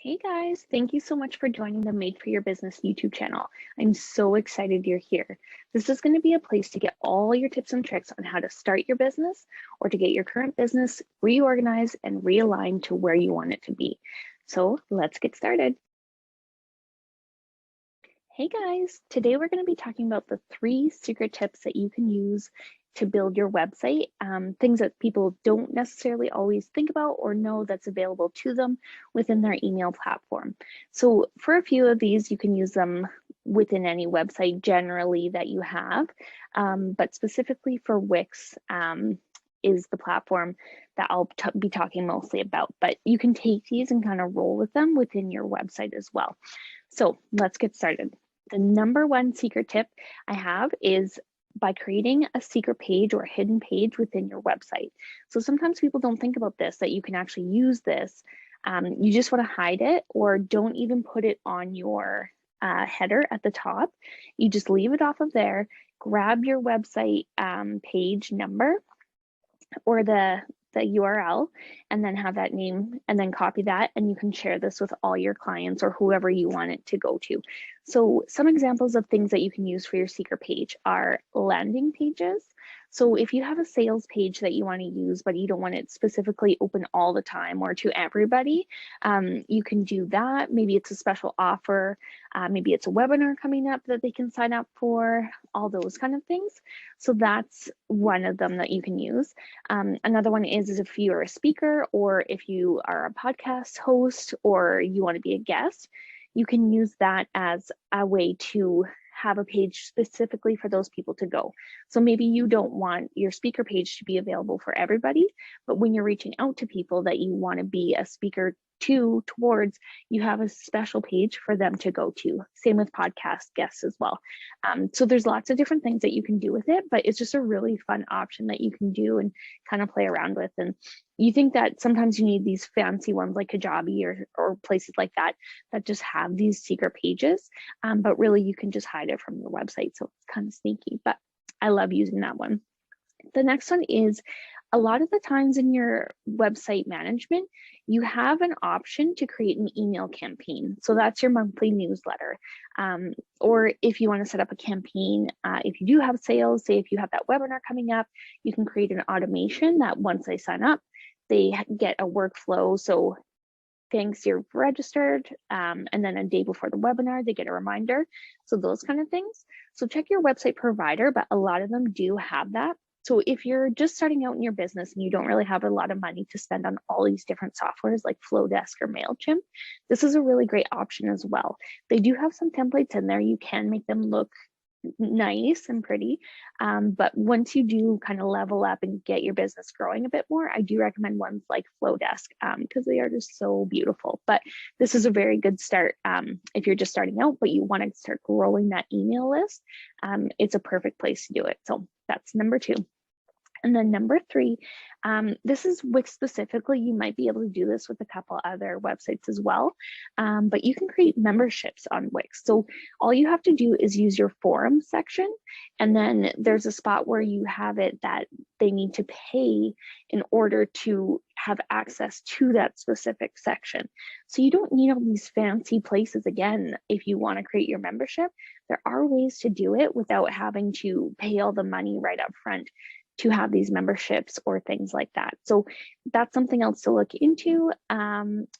Hey guys, thank you so much for joining the Made for Your Business YouTube channel. I'm so excited you're here. This is going to be a place to get all your tips and tricks on how to start your business or to get your current business reorganized and realigned to where you want it to be. So let's get started. Hey guys, today we're going to be talking about the 3 secret tips that you can use to build your website, things that people don't necessarily always think about or know that's available to them within their email platform. So for a few of these, you can use them within any website generally that you have, but specifically for Wix is the platform that I'll be talking mostly about, but you can take these and kind of roll with them within your website as well. So let's get started. The number 1 secret tip I have is by creating a secret page or a hidden page within your website. So sometimes people don't think about this, that you can actually use this. You just want to hide it, or don't even put it on your header at the top. You just leave it off of there, grab your website page number or the URL, and then have that name, and then copy that, and you can share this with all your clients or whoever you want it to go to. So some examples of things that you can use for your secret page are landing pages. So if you have a sales page that you want to use, but you don't want it specifically open all the time or to everybody, you can do that. Maybe it's a special offer, maybe it's a webinar coming up that they can sign up for, all those kind of things. So that's one of them that you can use. Another one is if you're a speaker, or if you are a podcast host, or you want to be a guest, you can use that as a way to have a page specifically for those people to go. So maybe you don't want your speaker page to be available for everybody, but when you're reaching out to people that you want to be a speaker towards, you have a special page for them to go to. Same with podcast guests as well. So there's lots of different things that you can do with it, but it's just a really fun option that you can do and kind of play around with. And you think that sometimes you need these fancy ones like Kajabi or places like that just have these secret pages, but really you can just hide it from your website. So it's kind of sneaky, but I love using that one. The next one is, a lot of the times in your website management, you have an option to create an email campaign. So that's your monthly newsletter. Or if you want to set up a campaign, if you do have sales, say if you have that webinar coming up, you can create an automation that once they sign up, they get a workflow. So thanks, you're registered, and then a day before the webinar, they get a reminder. So those kind of things. So check your website provider, but a lot of them do have that. So if you're just starting out in your business and you don't really have a lot of money to spend on all these different softwares like Flowdesk or MailChimp, this is a really great option as well. They do have some templates in there. You can make them look nice and pretty, but once you do kind of level up and get your business growing a bit more, I do recommend ones like Flowdesk because they are just so beautiful. But this is a very good start if you're just starting out but you want to start growing that email list. It's a perfect place to do it. So that's number 2. And then number 3, this is Wix specifically. You might be able to do this with a couple other websites as well, but you can create memberships on Wix. So all you have to do is use your forum section, and then there's a spot where you have it that they need to pay in order to have access to that specific section. So you don't need all these fancy places again if you want to create your membership. There are ways to do it without having to pay all the money right up front to have these memberships or things like that. So that's something else to look into.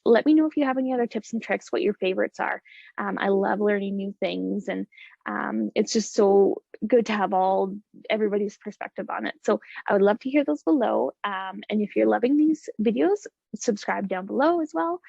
Let me know if you have any other tips and tricks, what your favorites are. I love learning new things, and it's just so good to have everybody's perspective on it. So I would love to hear those below. And if you're loving these videos, subscribe down below as well.